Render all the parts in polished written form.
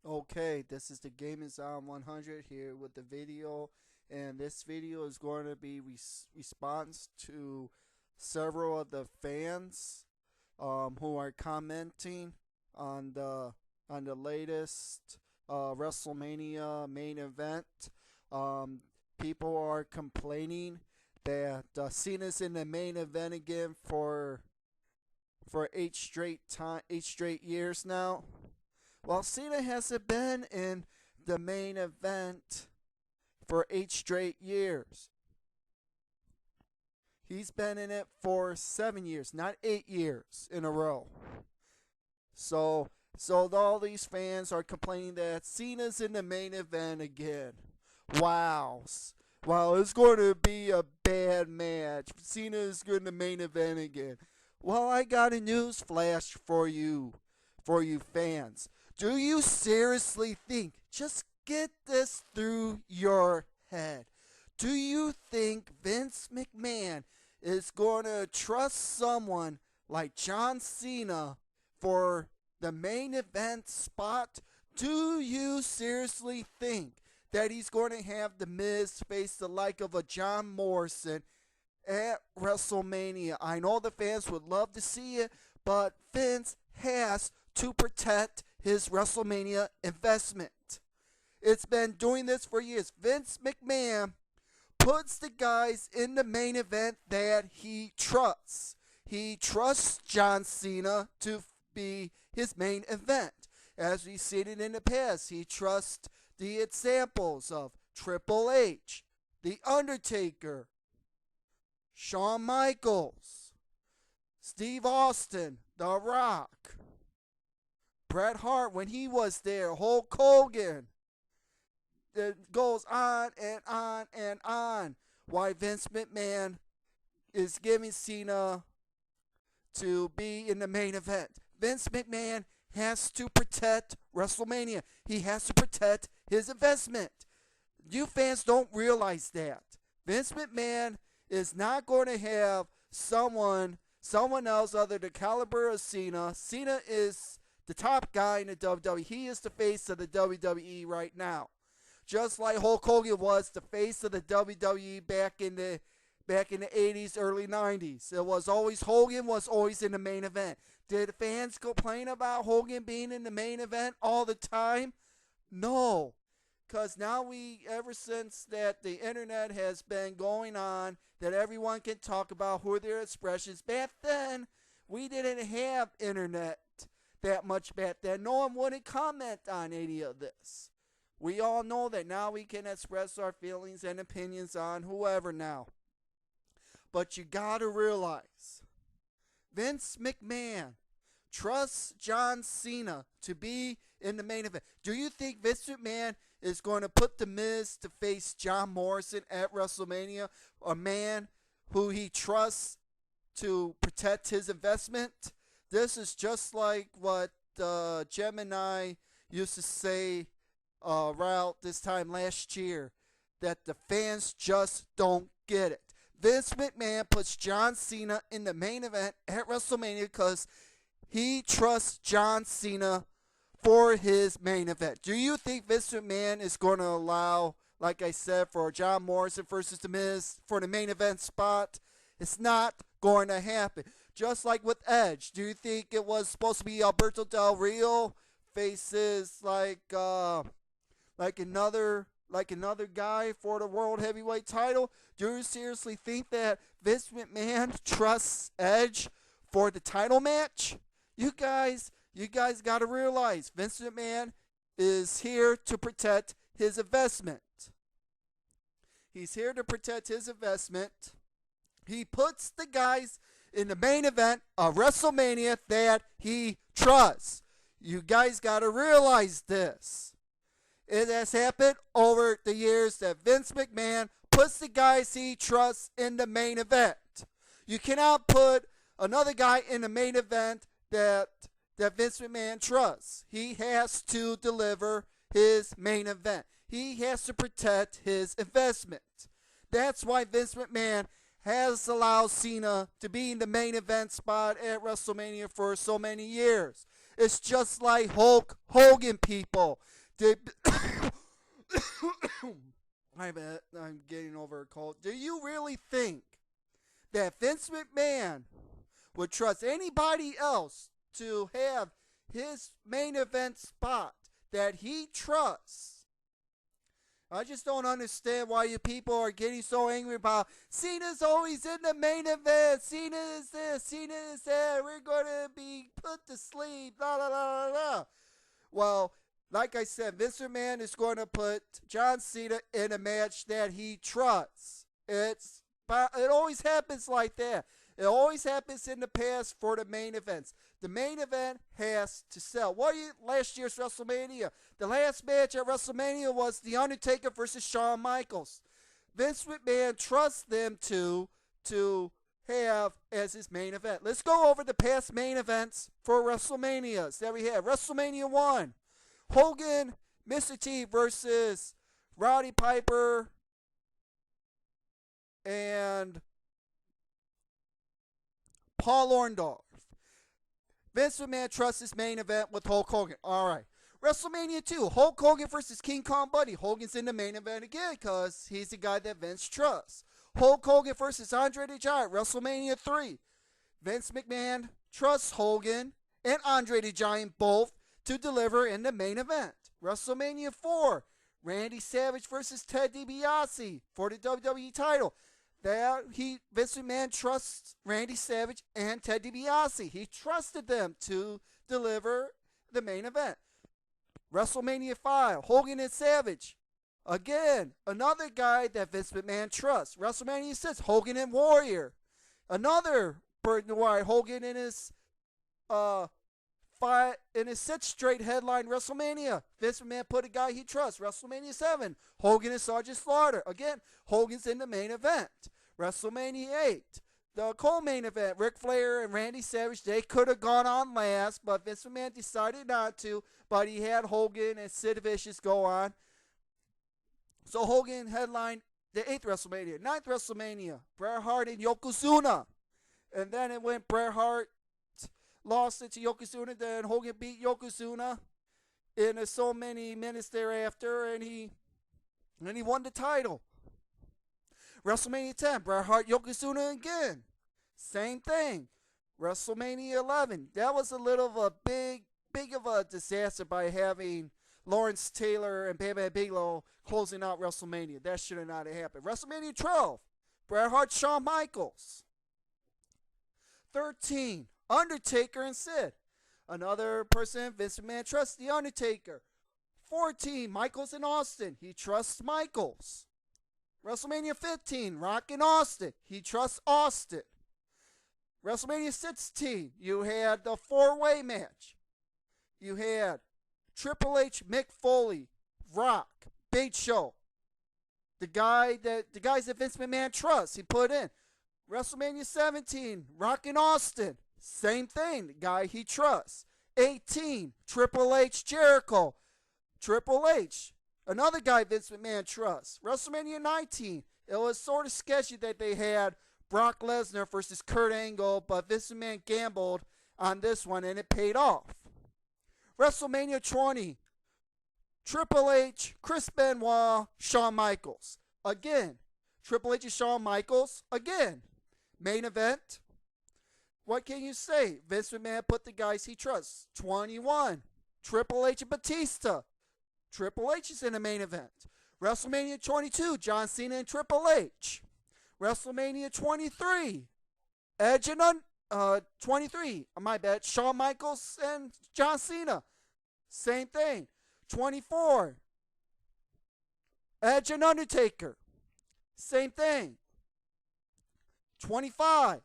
Okay, this is the Gaming Zone 100 here with the video, and this video is going to be response to several of the fans who are commenting on the latest WrestleMania main event. Um, People are complaining that Cena's in the main event again for 8 straight years now. While Cena hasn't been in the main event for 8 straight years, he's been in it for 7 years, not 8 years in a row. So, so all these fans are complaining that Cena's in the main event again. Wow, wow, it's going to be a bad match. Cena's in the main event again. Well, I got a news flash for you fans. Do you seriously think, just get this through your head, do you think Vince McMahon is going to trust someone like John Cena for the main event spot? Do you seriously think that he's going to have The Miz face the like of a John Morrison at WrestleMania? I know the fans would love to see it, but Vince has to protect his WrestleMania investment. It's been doing this for years. Vince McMahon puts the guys in the main event that he trusts. He trusts John Cena to be his main event. As we've seen it in the past, he trusts the examples of Triple H, The Undertaker, Shawn Michaels, Steve Austin, The Rock, Bret Hart when he was there, Hulk Hogan. It goes on and on and on. Why Vince McMahon is giving Cena to be in the main event. Vince McMahon has to protect WrestleMania. He has to protect his investment. You fans don't realize that. Vince McMahon is not going to have someone else other than the caliber of Cena. Cena is the top guy in the WWE. He is the face of the WWE right now. Just like Hulk Hogan was the face of the WWE back in the 80s, early 90s. It was always Hogan was always in the main event. Did the fans complain about Hogan being in the main event all the time? No. Because now ever since that the internet has been going on, that everyone can talk about who their expressions. Back then, we didn't have internet that much back then. No one wouldn't comment on any of this. We all know that now we can express our feelings and opinions on whoever now. But you gotta realize, Vince McMahon trusts John Cena to be in the main event. Do you think Vince McMahon is going to put The Miz to face John Morrison at WrestleMania? A man who he trusts to protect his investment? This is just like what Gemini used to say around this time last year, that the fans just don't get it. Vince McMahon puts John Cena in the main event at WrestleMania because he trusts John Cena for his main event. Do you think Vince McMahon is going to allow, like I said, for John Morrison versus The Miz for the main event spot? It's not going to happen. Just like with Edge, do you think it was supposed to be Alberto Del Rio faces another guy for the World Heavyweight title? Do you seriously think that Vince McMahon trusts Edge for the title match? You guys got to realize Vince McMahon is here to protect his investment. He's here to protect his investment. He puts the guys in the main event of WrestleMania that he trusts. You guys got to realize this. It has happened over the years that Vince McMahon puts the guys he trusts in the main event. You cannot put another guy in the main event that Vince McMahon trusts. He has to deliver his main event. He has to protect his investment. That's why Vince McMahon has allowed Cena to be in the main event spot at WrestleMania for so many years. It's just like Hulk Hogan, people. They, I'm getting over a cold. Do you really think that Vince McMahon would trust anybody else to have his main event spot that he trusts? I just don't understand why you people are getting so angry about Cena's always in the main event. Cena is this, Cena is that. We're going to be put to sleep. Blah, blah, blah, blah, blah. Well, like I said, Vince McMahon is going to put John Cena in a match that he trusts. It always happens like that. It always happens in the past for the main events. The main event has to sell. Last year's WrestleMania? The last match at WrestleMania was The Undertaker versus Shawn Michaels. Vince McMahon trusts them to have as his main event. Let's go over the past main events for WrestleManias that we have. WrestleMania 1, Hogan, Mr. T versus Roddy Piper and Paul Orndorff. Vince McMahon trusts his main event with Hulk Hogan. All right. WrestleMania 2, Hulk Hogan versus King Kong Bundy. Hogan's in the main event again because he's the guy that Vince trusts. Hulk Hogan versus Andre the Giant. WrestleMania 3, Vince McMahon trusts Hogan and Andre the Giant both to deliver in the main event. WrestleMania 4, Randy Savage versus Ted DiBiase for the WWE title. Vince McMahon trusts Randy Savage and Ted DiBiase. He trusted them to deliver the main event. WrestleMania 5, Hogan and Savage. Again, another guy that Vince McMahon trusts. WrestleMania 6, Hogan and Warrior. Another person why Hogan in his sixth straight headline WrestleMania. Vince McMahon put a guy he trusts. WrestleMania 7, Hogan and Sergeant Slaughter. Again, Hogan's in the main event. WrestleMania 8, the co-main event, Ric Flair and Randy Savage. They could have gone on last, but Vince McMahon decided not to. But he had Hogan and Sid Vicious go on. So Hogan headlined the 8th WrestleMania. 9th WrestleMania, Bret Hart and Yokozuna. And then it went Bret Hart lost it to Yokozuna. Then Hogan beat Yokozuna in so many minutes thereafter, and he won the title. WrestleMania 10, Bret Hart, Yokozuna again. Same thing. WrestleMania 11, that was a little of a big of a disaster by having Lawrence Taylor and Bam Bam Bigelow closing out WrestleMania. That should have not happened. WrestleMania 12, Bret Hart, Shawn Michaels. 13, Undertaker and Sid. Another person Vince McMahon trusts, The Undertaker. 14, Michaels and Austin. He trusts Michaels. WrestleMania 15, Rock and Austin. He trusts Austin. WrestleMania 16, you had the four-way match. You had Triple H, Mick Foley, Rock, Big Show. The guys that Vince McMahon trusts, he put in. WrestleMania 17, Rock and Austin. Same thing, the guy he trusts. 18, Triple H, Jericho. Triple H, another guy Vince McMahon trusts. WrestleMania 19, it was sort of sketchy that they had Brock Lesnar versus Kurt Angle, but Vince McMahon gambled on this one and it paid off. WrestleMania 20, Triple H, Chris Benoit, Shawn Michaels. Again, Triple H and Shawn Michaels. Again, main event. What can you say? Vince McMahon put the guys he trusts. 21, Triple H and Batista. Triple H is in the main event. WrestleMania 22, John Cena and Triple H. WrestleMania 23, Edge and 23, my bad, Shawn Michaels and John Cena. Same thing. 24, Edge and Undertaker. Same thing. 25,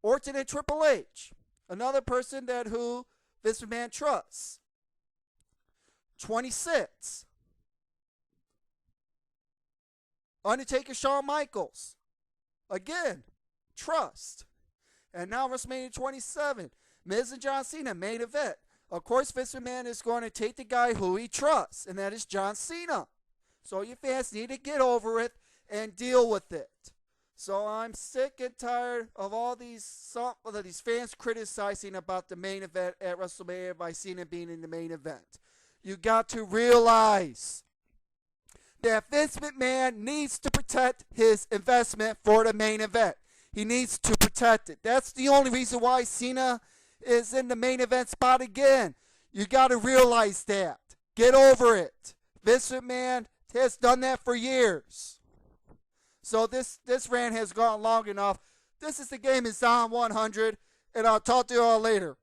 Orton and Triple H. Another person that who Vince McMahon trusts. 26, Undertaker, Shawn Michaels. Again, trust. And now WrestleMania 27, Miz and John Cena, main event. Of course, Vince McMahon is going to take the guy who he trusts, and that is John Cena. So you fans need to get over it and deal with it. So I'm sick and tired of all these fans criticizing about the main event at WrestleMania by Cena being in the main event. You got to realize that Vince McMahon needs to protect his investment for the main event. He needs to protect it. That's the only reason why Cena is in the main event spot again. You got to realize that. Get over it. Vince McMahon has done that for years. So this rant has gone long enough. This is the Game is on 100, and I'll talk to you all later.